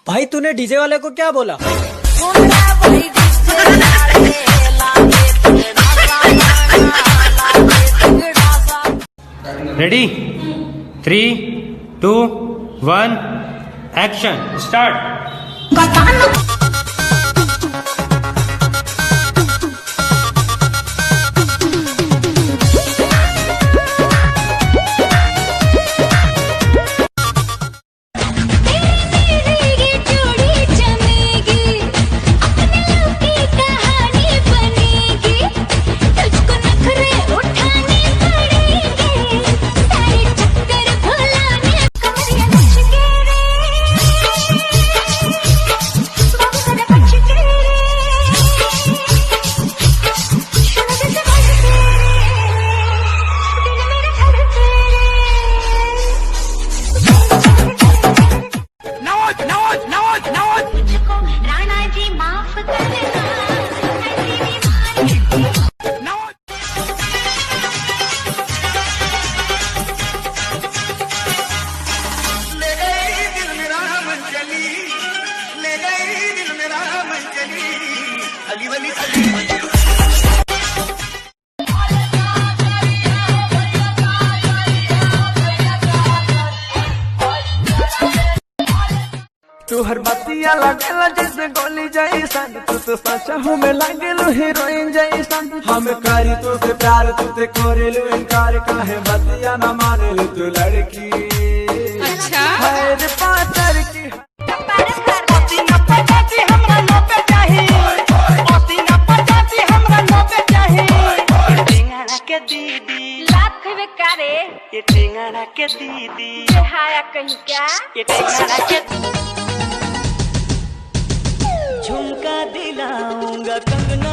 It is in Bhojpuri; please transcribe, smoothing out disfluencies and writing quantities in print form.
भाई तूने डीजे वाले को क्या बोला? Ready 3, 2, 1 action start. तू हर बातिया लागेला जैसे गोली जैसन, तू तो सच हमें लागेलू हीरोइन जैसन। हम करी तो से प्यार तुते करेलू इनकार, काहे बातिया ना मानेलू तू लड़की। अच्छा है रे पातर की ओतीना पचाती हमरा नो पे चाही, ओतीना पचाती हमरा नो पे चाही। टिंगड़ा के दीदी लात खइबे का रे? ये टिंगड़ा के दीदी हाया कहीं क्या? ये टिंगड़ा के झुमका दिलाऊंगा कंगना